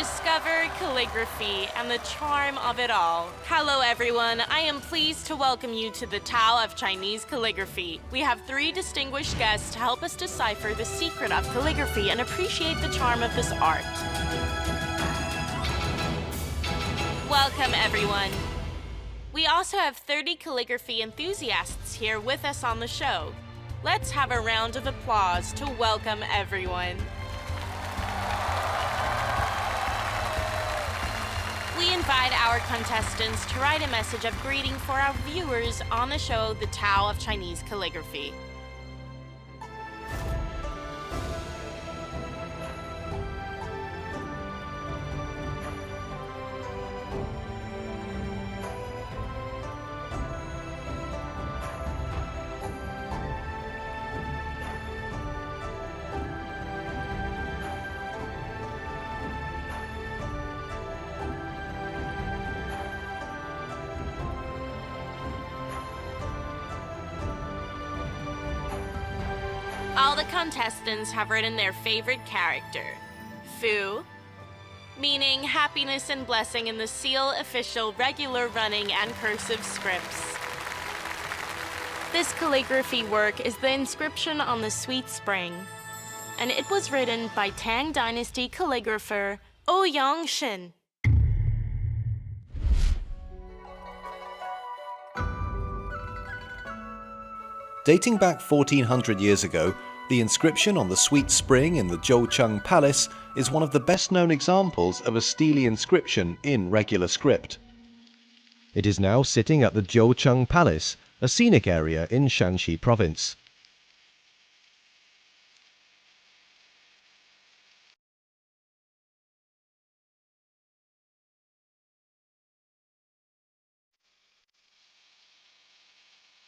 discover calligraphy and the charm of it all. Hello everyone, I am pleased to welcome you to the Tao of Chinese Calligraphy. We have 3 distinguished guests to help us decipher the secret of calligraphy and appreciate the charm of this art. Welcome everyone. We also have 30 calligraphy enthusiasts here with us on the show. Let's have a round of applause to welcome everyone. We invite our contestants to write a message of greeting for our viewers on the show The Tao of Chinese Calligraphy. All the contestants have written their favorite character, Fu, meaning happiness and blessing in the seal official regular running and cursive scripts. This calligraphy work is the inscription on the Sweet Spring, and it was written by Tang Dynasty calligrapher Ouyang Shin. Dating back 1400 years ago, the inscription on the Sweet Spring in the Zhoucheng Palace is one of the best-known examples of a steely inscription in regular script. It is now sitting at the Zhoucheng Palace, a scenic area in Shanxi province.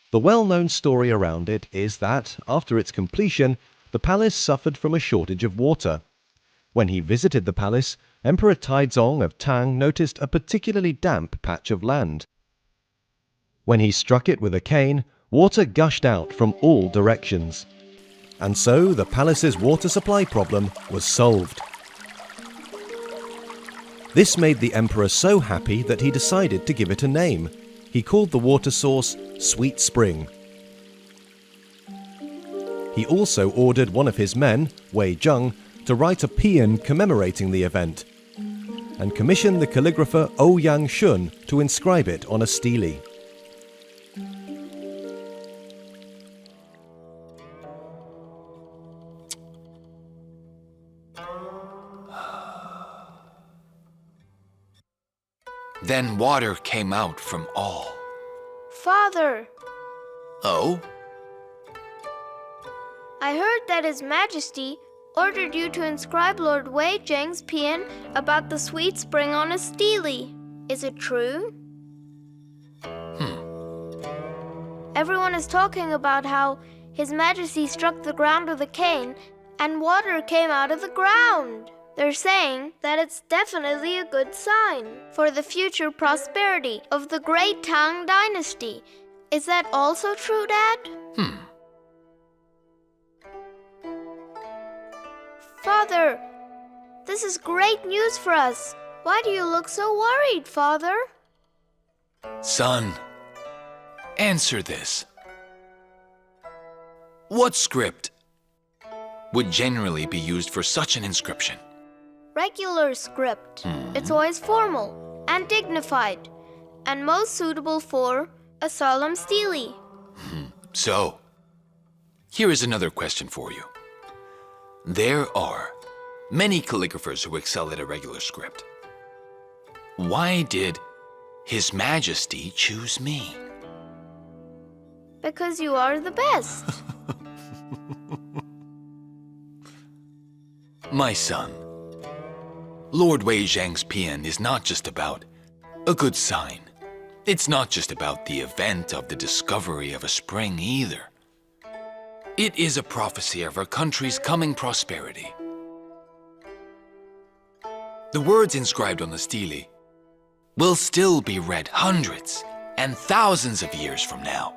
The well-known story around it is that, after its completion, the palace suffered from a shortage of water. When he visited the palace, Emperor Taizong of Tang noticed a particularly damp patch of land. When he struck it with a cane, water gushed out from all directions. And so the palace's water supply problem was solved. This made the emperor so happy that he decided to give it a name. He called the water source Sweet Spring. He also ordered one of his men, Wei Zheng, to write a paean commemorating the event, and commissioned the calligrapher Ouyang Shun to inscribe it on a stele. Then water came out from all. Father, Oh? I heard that His Majesty ordered you to inscribe Lord Wei Zheng's paean about the Sweet Spring on a stele. Is it true? Everyone is talking about how His Majesty struck the ground with a cane and water came out of the ground. They're saying that it's definitely a good sign for the future prosperity of the great Tang Dynasty. Is that also true, Dad? Father, this is great news for us. Why do you look so worried, Father? Son, answer this. What script would generally be used for such an inscription? Regular script. It's always formal and dignified, and most suitable for a solemn stele. So, here is another question for you. There are many calligraphers who excel at a regular script. Why did His Majesty choose me? Because you are the best. My son, Lord Wei Zheng's paean is not just about a good sign. It's not just about the event of the discovery of a spring either. It is a prophecy of our country's coming prosperity. The words inscribed on the stele will still be read hundreds and thousands of years from now.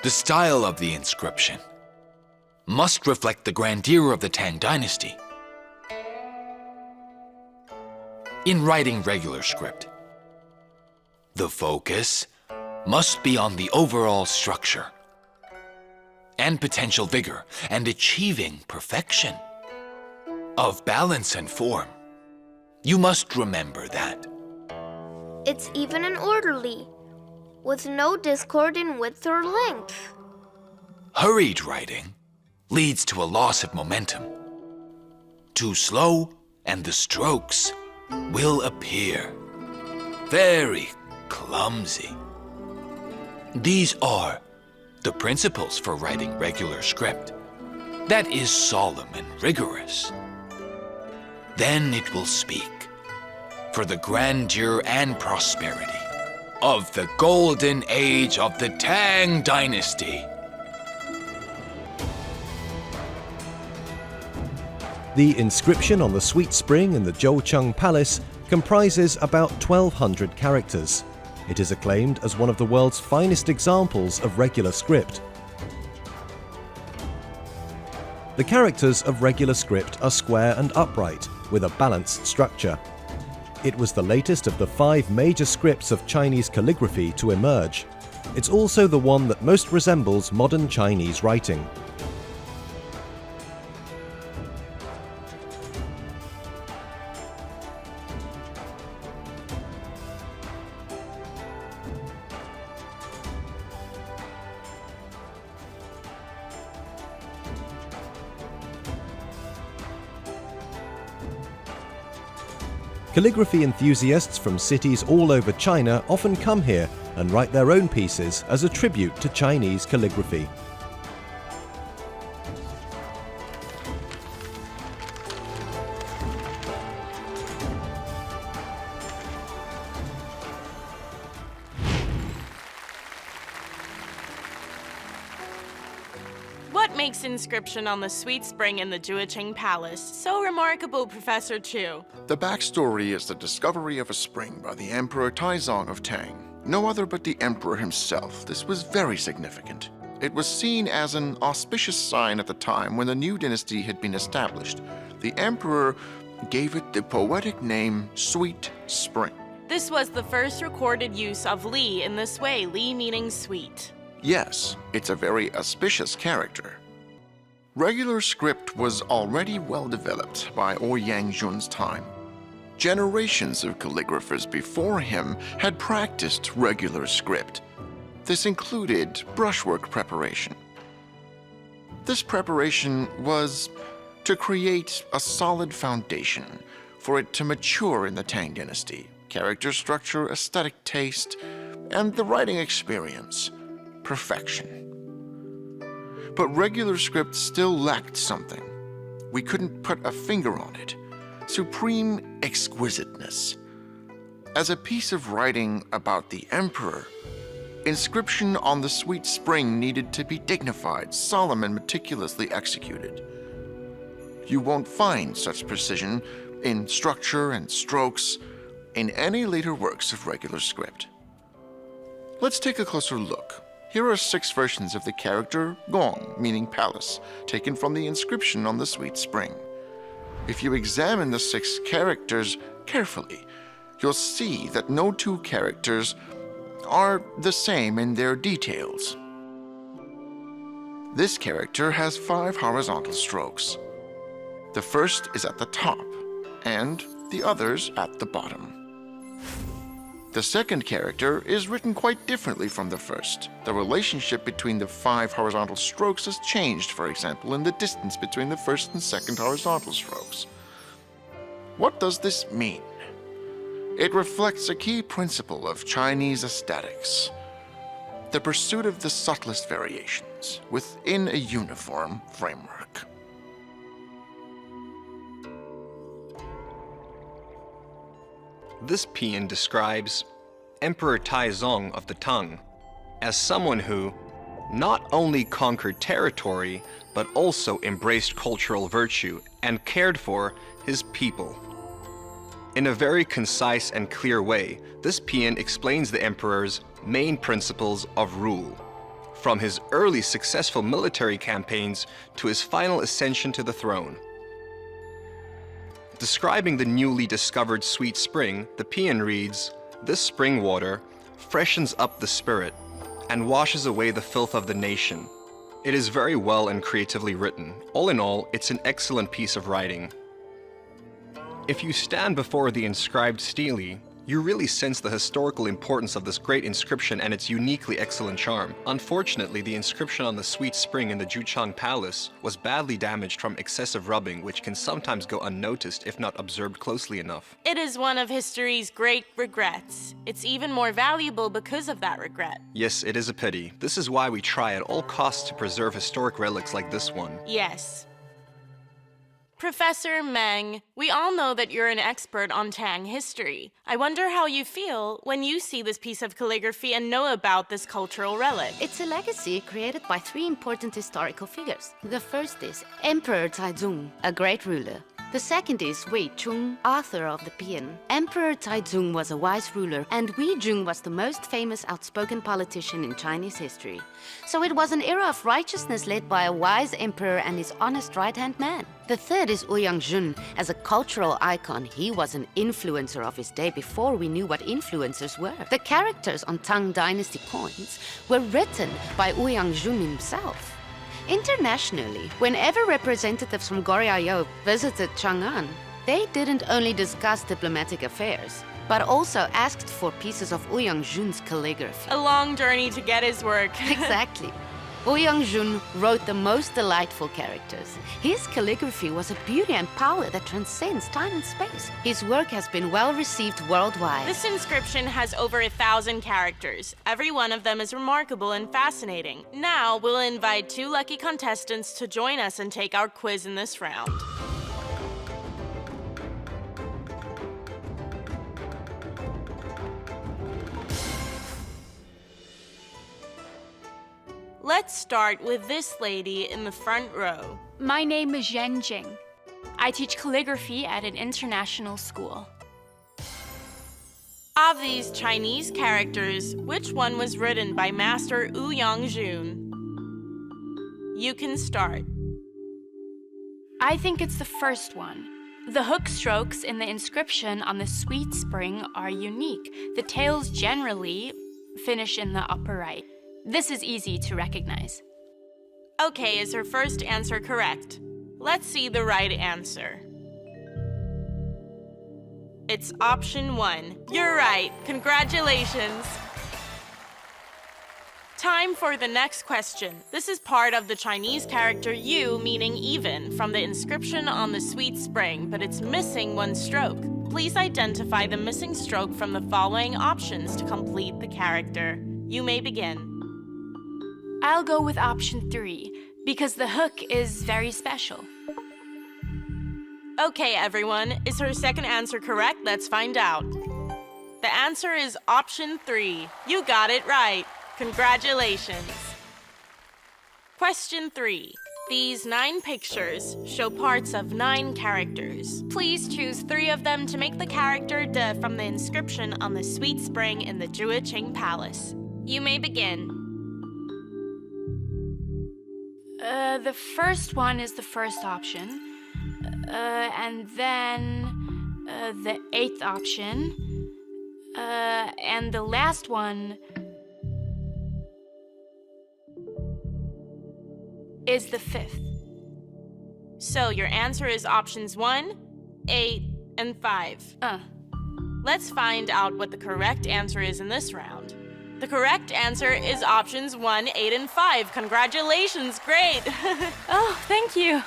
The style of the inscription must reflect the grandeur of the Tang Dynasty. In writing regular script, the focus must be on the overall structure and potential vigor and achieving perfection of balance and form. You must remember that. It's even and orderly, with no discord in width or length. Hurried writing leads to a loss of momentum. Too slow, and the strokes will appear very clumsy. These are the principles for writing regular script. That is solemn and rigorous. Then it will speak for the grandeur and prosperity of the golden age of the Tang Dynasty. The inscription on the sweet spring in the Zhoucheng Palace comprises about 1,200 characters. It is acclaimed as one of the world's finest examples of regular script. The characters of regular script are square and upright, with a balanced structure. It was the latest of the 5 major scripts of Chinese calligraphy to emerge. It's also the one that most resembles modern Chinese writing. Calligraphy enthusiasts from cities all over China often come here and write their own pieces as a tribute to Chinese calligraphy. What makes inscription on the sweet spring in the Zhoucheng Palace so remarkable, Professor Chu? The backstory is the discovery of a spring by the Emperor Taizong of Tang. No other but the emperor himself. This was very significant. It was seen as an auspicious sign at the time when the new dynasty had been established. The emperor gave it the poetic name Sweet Spring. This was the first recorded use of Li in this way, Li meaning sweet. Yes, it's a very auspicious character. Regular script was already well developed by Ouyang Jun's time. Generations of calligraphers before him had practiced regular script. This included brushwork preparation. This preparation was to create a solid foundation for it to mature in the Tang Dynasty. Character structure, aesthetic taste, and the writing experience. Perfection. But regular script still lacked something. We couldn't put a finger on it. Supreme exquisiteness. As a piece of writing about the emperor, inscription on the sweet spring needed to be dignified, solemn, and meticulously executed. You won't find such precision in structure and strokes in any later works of regular script. Let's take a closer look. Here are 6 versions of the character Gong, meaning palace, taken from the inscription on the sweet spring. If you examine the 6 characters carefully, you'll see that no 2 characters are the same in their details. This character has 5 horizontal strokes. The first is at the top, and the others at the bottom. The second character is written quite differently from the first. The relationship between the 5 horizontal strokes has changed, for example, in the distance between the first and second horizontal strokes. What does this mean? It reflects a key principle of Chinese aesthetics: the pursuit of the subtlest variations within a uniform framework. This paean describes Emperor Taizong of the Tang as someone who not only conquered territory, but also embraced cultural virtue and cared for his people. In a very concise and clear way, this paean explains the emperor's main principles of rule, from his early successful military campaigns to his final ascension to the throne. Describing the newly discovered sweet spring, the paean reads, "This spring water freshens up the spirit and washes away the filth of the nation." It is very well and creatively written. All in all, it's an excellent piece of writing. If you stand before the inscribed stele, you really sense the historical importance of this great inscription and its uniquely excellent charm. Unfortunately, the inscription on the sweet spring in the Juchang Palace was badly damaged from excessive rubbing, which can sometimes go unnoticed if not observed closely enough. It is one of history's great regrets. It's even more valuable because of that regret. Yes, it is a pity. This is why we try at all costs to preserve historic relics like this one. Yes. Professor Meng, we all know that you're an expert on Tang history. I wonder how you feel when you see this piece of calligraphy and know about this cultural relic. It's a legacy created by three important historical figures. The first is Emperor Taizong, a great ruler. The second is Wei Chung, author of the paean. Emperor Taizong was a wise ruler, and Wei Chung was the most famous outspoken politician in Chinese history. So it was an era of righteousness led by a wise emperor and his honest right-hand man. The third is Ouyang Jun. As a cultural icon, he was an influencer of his day before we knew what influencers were. The characters on Tang Dynasty coins were written by Ouyang Jun himself. Internationally, whenever representatives from Goryeo visited Chang'an, they didn't only discuss diplomatic affairs, but also asked for pieces of Ouyang Jun's calligraphy. A long journey to get his work. Exactly. Ouyang Jun wrote the most delightful characters. His calligraphy was a beauty and power that transcends time and space. His work has been well received worldwide. This inscription has over 1,000 characters. Every one of them is remarkable and fascinating. Now, we'll invite 2 lucky contestants to join us and take our quiz in this round. Let's start with this lady in the front row. My name is Zhen Jing. I teach calligraphy at an international school. Of these Chinese characters, which one was written by Master Ouyang Jun? You can start. I think it's the first one. The hook strokes in the inscription on the sweet spring are unique. The tails generally finish in the upper right. This is easy to recognize. Okay, is her first answer correct? Let's see the right answer. It's option 1. You're right. Congratulations. Time for the next question. This is part of the Chinese character yu, meaning even, from the inscription on the sweet spring, but it's missing 1 stroke. Please identify the missing stroke from the following options to complete the character. You may begin. I'll go with option 3, because the hook is very special. Okay, everyone. Is her second answer correct? Let's find out. The answer is option 3. You got it right. Congratulations. Question 3. These 9 pictures show parts of 9 characters. Please choose 3 of them to make the character De from the inscription on the sweet spring in the Jueqing Palace. You may begin. The first one is the first option. And then the 8th option. And the last one is the 5th. So your answer is options 1, 8, and 5. Let's find out what the correct answer is in this round. The correct answer is options 1, 8, and 5. Congratulations, great! Oh, thank you.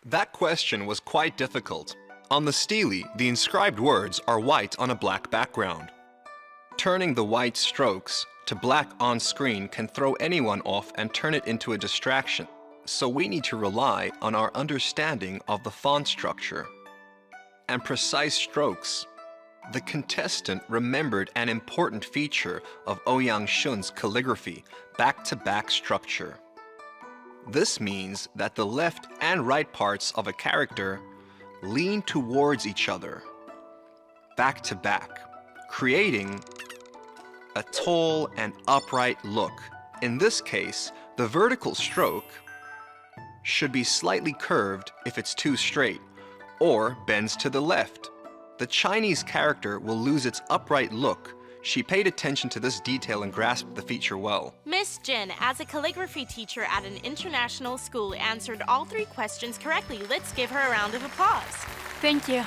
That question was quite difficult. On the stele, the inscribed words are white on a black background. Turning the white strokes to black on screen can throw anyone off and turn it into a distraction, so we need to rely on our understanding of the font structure and precise strokes. The contestant remembered an important feature of Ouyang Jun's calligraphy, back-to-back structure. This means that the left and right parts of a character lean towards each other, back to back, creating a tall and upright look. In this case, the vertical stroke should be slightly curved if it's too straight, or bends to the left. The Chinese character will lose its upright look. She paid attention to this detail and grasped the feature well. Miss Jin, as a calligraphy teacher at an international school, answered all 3 questions correctly. Let's give her a round of applause. Thank you.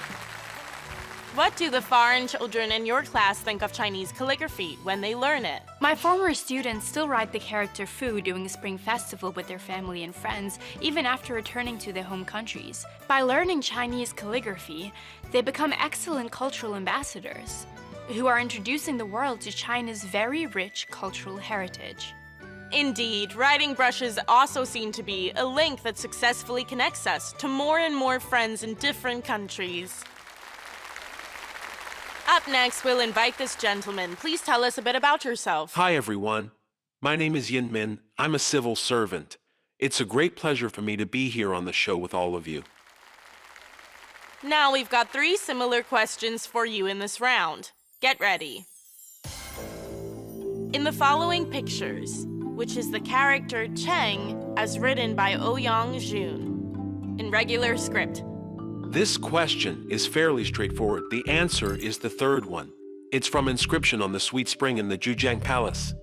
What do the foreign children in your class think of Chinese calligraphy when they learn it? My former students still write the character Fu during a spring festival with their family and friends, even after returning to their home countries. By learning Chinese calligraphy, they become excellent cultural ambassadors who are introducing the world to China's very rich cultural heritage. Indeed, writing brushes also seem to be a link that successfully connects us to more and more friends in different countries. Up next, we'll invite this gentleman. Please tell us a bit about yourself. Hi, everyone. My name is Yin Min. I'm a civil servant. It's a great pleasure for me to be here on the show with all of you. Now we've got 3 similar questions for you in this round. Get ready. In the following pictures, which is the character Cheng as written by Ouyang Jun in regular script? This question is fairly straightforward. The answer is the third one. It's from inscription on the sweet spring in the Zhujiang Palace.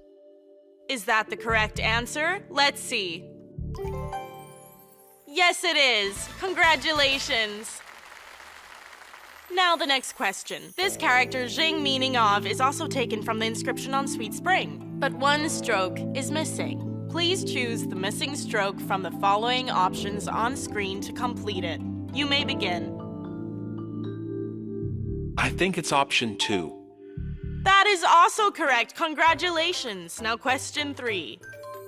Is that the correct answer? Let's see. Yes, it is. Congratulations. Now the next question. This character, Jing meaning of, is also taken from the inscription on Sweet Spring, but 1 stroke is missing. Please choose the missing stroke from the following options on screen to complete it. You may begin. I think it's option 2. That is also correct. Congratulations. Now question 3.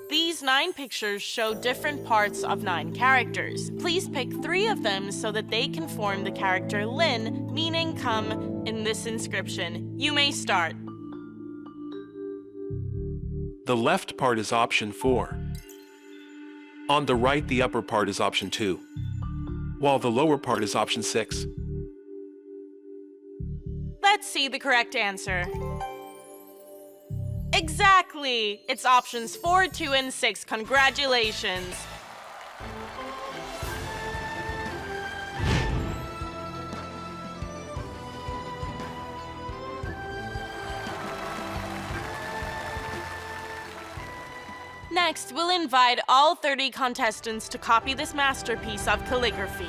These 9 pictures show different parts of 9 characters. Please pick 3 of them so that they can form the character Lin, meaning come, in this inscription. You may start. The left part is option 4. On the right, the upper part is option 2, while the lower part is option 6. Let's see the correct answer. Exactly! It's options 4, 2, and 6. Congratulations! Next, we'll invite all 30 contestants to copy this masterpiece of calligraphy.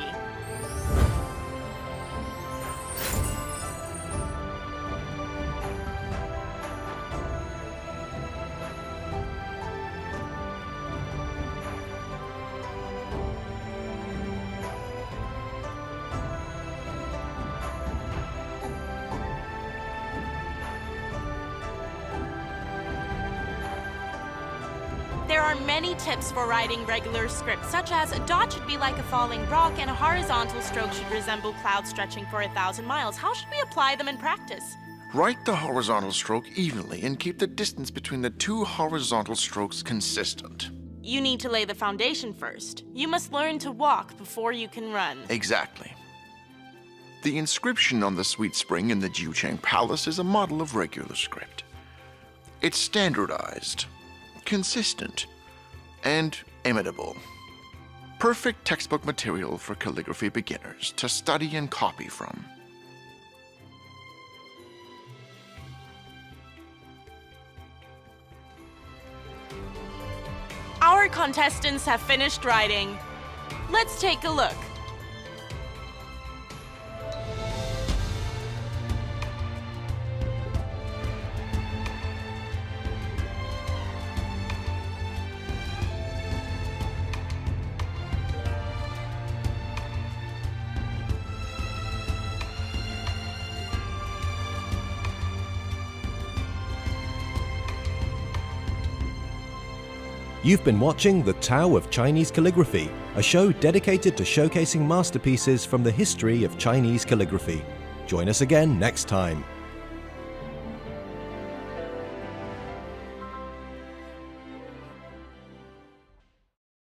There are many tips for writing regular script, such as a dot should be like a falling rock and a horizontal stroke should resemble clouds stretching for 1,000 miles. How should we apply them in practice? Write the horizontal stroke evenly and keep the distance between the 2 horizontal strokes consistent. You need to lay the foundation first. You must learn to walk before you can run. Exactly. The inscription on the sweet spring in the Zhujiang Palace is a model of regular script. It's standardized, consistent, and imitable. Perfect textbook material for calligraphy beginners to study and copy from. Our contestants have finished writing. Let's take a look. You've been watching the Tao of Chinese Calligraphy, a show dedicated to showcasing masterpieces from the history of Chinese calligraphy. Join us again next time.